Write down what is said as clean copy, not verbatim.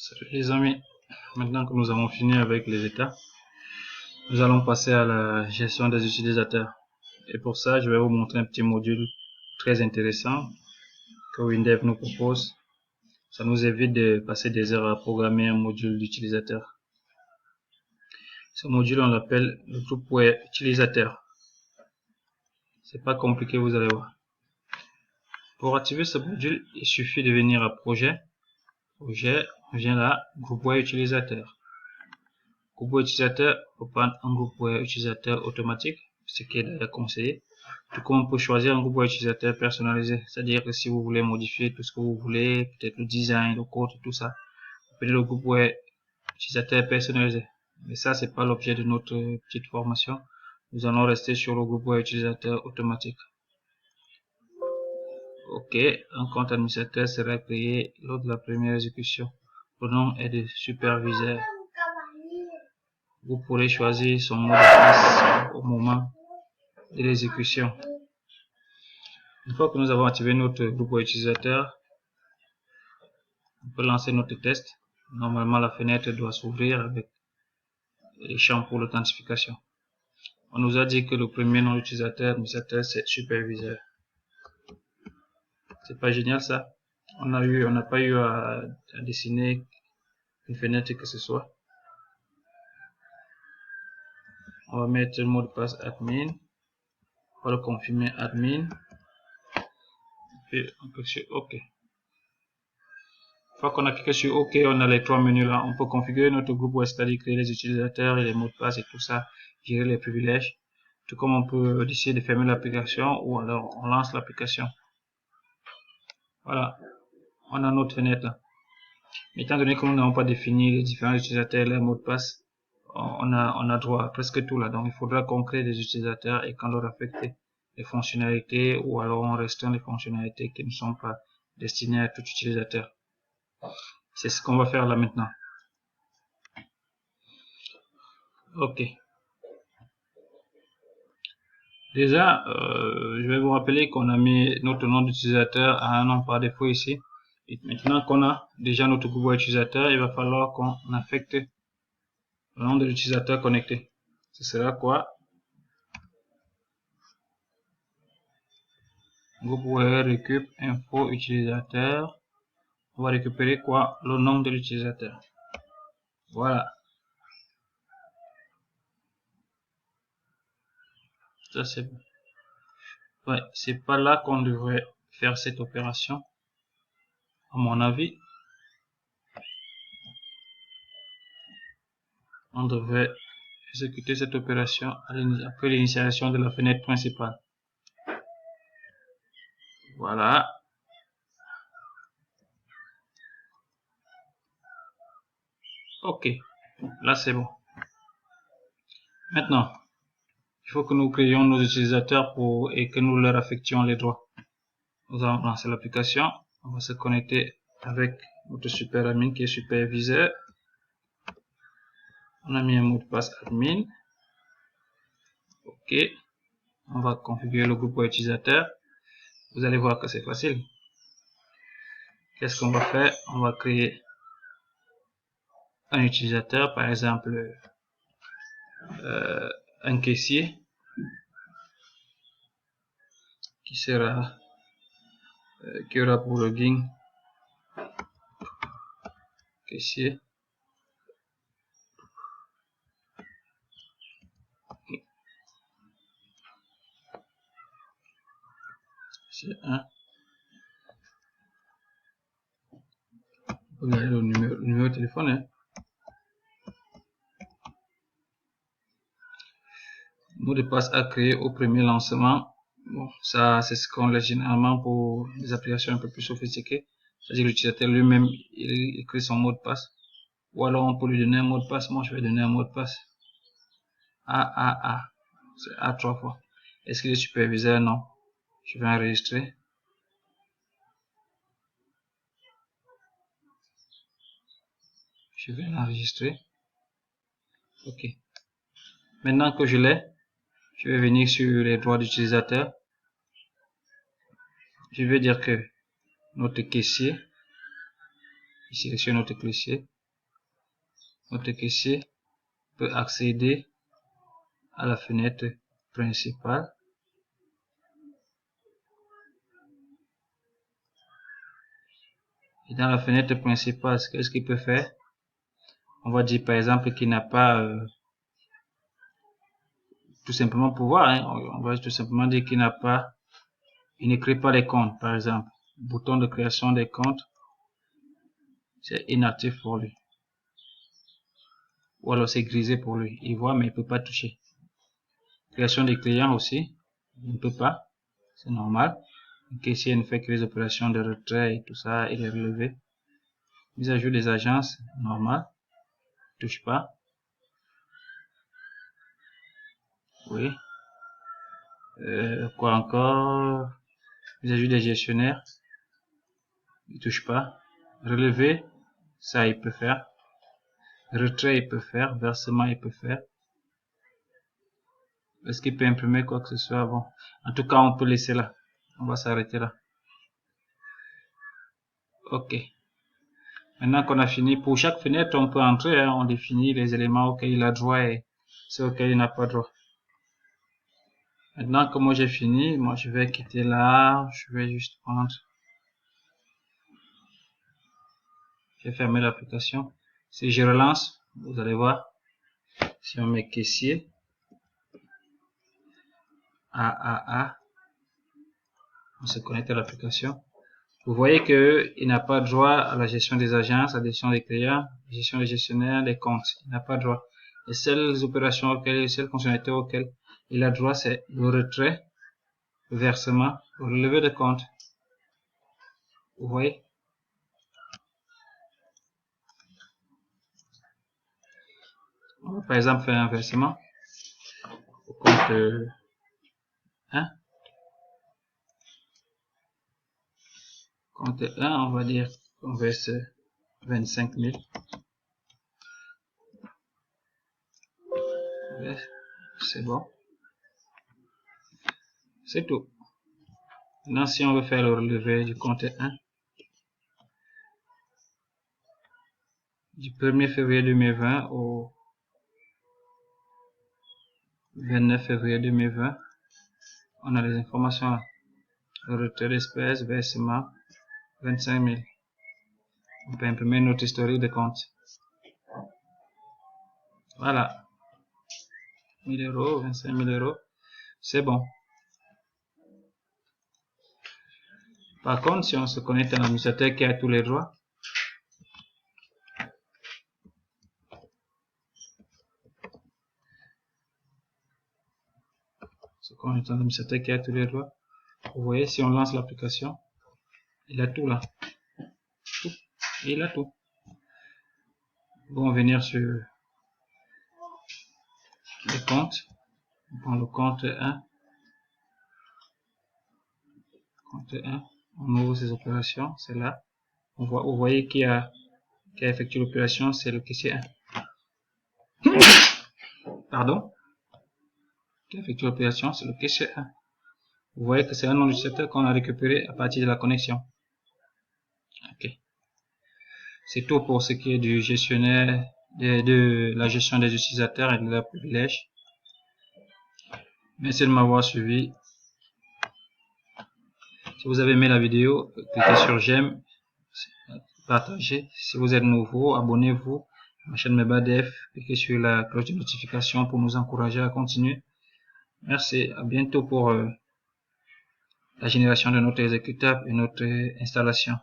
Salut les amis, maintenant que nous avons fini avec les états, nous allons passer à la gestion des utilisateurs. Et pour ça, je vais vous montrer un petit module très intéressant que WinDev nous propose. Ça nous évite de passer des heures à programmer un module d'utilisateur. Ce module, on l'appelle le groupe web utilisateur. C'est pas compliqué, vous allez voir. Pour activer ce module, il suffit de venir à projet, on vient là, groupe web utilisateur. Groupe web utilisateur, on peut prendre un groupe web utilisateur automatique, ce qui est d'ailleurs conseillé. Tout comme on peut choisir un groupe web utilisateur personnalisé, c'est-à-dire que si vous voulez modifier tout ce que vous voulez, peut-être le design, le code, tout ça, vous pouvez le groupe web utilisateur personnalisé. Mais ça, c'est pas l'objet de notre petite formation. Nous allons rester sur le groupe web utilisateur automatique. Ok, un compte administrateur sera créé lors de la première exécution. Le nom est de superviseur. Vous pourrez choisir son mot de passe au moment de l'exécution. Une fois que nous avons activé notre groupe utilisateur, on peut lancer notre test. Normalement, la fenêtre doit s'ouvrir avec les champs pour l'authentification. On nous a dit que le premier nom d'utilisateur, c'est superviseur. C'est pas génial ça? On n'a pas eu à dessiner une fenêtre que ce soit. On va mettre le mot de passe admin. On va le confirmer admin. Puis on clique sur OK. Une fois qu'on a cliqué sur OK, on a les trois menus là. On peut configurer notre groupe web, c'est-à-dire créer les utilisateurs et les mots de passe et tout ça, gérer les privilèges. Tout comme on peut décider de fermer l'application ou alors on lance l'application. Voilà, on a notre fenêtre là. Mais étant donné que nous n'avons pas défini les différents utilisateurs et les mots de passe, on a droit à presque tout là. Donc il faudra qu'on crée des utilisateurs et qu'on leur affecte les fonctionnalités ou alors on restreint les fonctionnalités qui ne sont pas destinées à tout utilisateur. C'est ce qu'on va faire là maintenant. Ok. Déjà, je vais vous rappeler qu'on a mis notre nom d'utilisateur à un nom par défaut ici. Et maintenant qu'on a déjà notre groupe utilisateur, il va falloir qu'on affecte le nom de l'utilisateur connecté. Ce sera quoi? Groupe web récup info utilisateur. On va récupérer quoi? Le nom de l'utilisateur. Voilà. Ça c'est bon. Ouais, c'est pas là qu'on devrait faire cette opération, à mon avis. On devrait exécuter cette opération après l'initialisation de la fenêtre principale. Voilà. Ok. Là, c'est bon. Maintenant, il faut que nous créions nos utilisateurs et que nous leur affections les droits. Nous allons lancer l'application. On va se connecter avec notre super admin qui est superviseur. On a mis un mot de passe admin. Ok. On va configurer le groupe utilisateur. Vous allez voir que c'est facile. Qu'est-ce qu'on va faire? On va créer un utilisateur, par exemple un caissier qui aura pour login caissier. C'est un. Regardez le numéro de téléphone. Hein. Mot de passe à créer au premier lancement. Bon, ça c'est ce qu'on laisse généralement pour des applications un peu plus sophistiquées. C'est-à-dire que l'utilisateur lui-même il crée son mot de passe. Ou alors on peut lui donner un mot de passe. Moi je vais donner un mot de passe. A. C'est A 3 fois. Est-ce qu'il est superviseur? Non. Je vais enregistrer. Je vais l'enregistrer. Ok. Maintenant que je l'ai, je vais venir sur les droits d'utilisateur. Je vais dire que notre caissier, je sélectionne notre caissier, notre caissier peut accéder à la fenêtre principale. Et dans la fenêtre principale, qu'est-ce qu'il peut faire? On va dire par exemple qu'il n'a pas tout simplement pouvoir, hein. On va tout simplement dire qu'il n'a pas, il n'écrit pas les comptes par exemple. Bouton de création des comptes, c'est inactif pour lui. Ou alors c'est grisé pour lui. Il voit mais il peut pas toucher. Création des clients aussi, il ne peut pas, c'est normal. Le caissier ne fait que les opérations de retrait et tout ça, il est relevé. Mise à jour des agences, normal, touche pas. Oui. Quoi encore? Mise à jour des gestionnaires, il touche pas. Relevé, ça il peut faire. Retrait il peut faire. Versement il peut faire. Est-ce qu'il peut imprimer quoi que ce soit? Bon, en tout cas on peut laisser là. On va s'arrêter là. Ok. Maintenant qu'on a fini, pour chaque fenêtre on peut entrer, hein, on définit les éléments auxquels il a droit et ceux auxquels il n'a pas droit. Maintenant que moi j'ai fini, moi je vais quitter là, je vais juste prendre, je vais fermer l'application. Si je relance, vous allez voir, si on met caissier, on se connecte à l'application. Vous voyez que il n'a pas droit à la gestion des agences, à la gestion des clients, gestion des gestionnaires, des comptes. Il n'a pas droit. Les seules opérations auxquelles, les seules fonctionnalités auxquelles il a droit, c'est le retrait, le versement, le relevé de compte. Vous voyez? On va par exemple faire un versement au compte 1. Compte 1, on va dire qu'on verse 25 000. C'est bon. C'est tout. Maintenant, si on veut faire le relevé du compte 1, du 1er février 2020 au 29 février 2020, on a les informations là. Le retrait d'espèces, versement, 25 000. On peut imprimer notre historique de compte. Voilà. 1000 euros, 25 000 euros. C'est bon. Par contre, si on se connecte à un administrateur qui a tous les droits, vous voyez, si on lance l'application, il a tout là. Tout. Il a tout. Bon, venir sur les comptes. On prend le compte 1. Compte 1. On ouvre ces opérations. C'est là. Vous voyez qui a effectué l'opération, c'est le caissier 1. Pardon? Qui a effectué l'opération, c'est le caissier 1. Vous voyez que c'est un nom d'utilisateur qu'on a récupéré à partir de la connexion. Ok. C'est tout pour ce qui est du gestionnaire, de la gestion des utilisateurs et de leurs privilèges. Merci de m'avoir suivi. Si vous avez aimé la vidéo, cliquez sur j'aime, partagez. Si vous êtes nouveau, abonnez-vous à ma chaîne Mebadef. Cliquez sur la cloche de notification pour nous encourager à continuer. Merci, à bientôt pour la génération de notre exécutable et notre installation.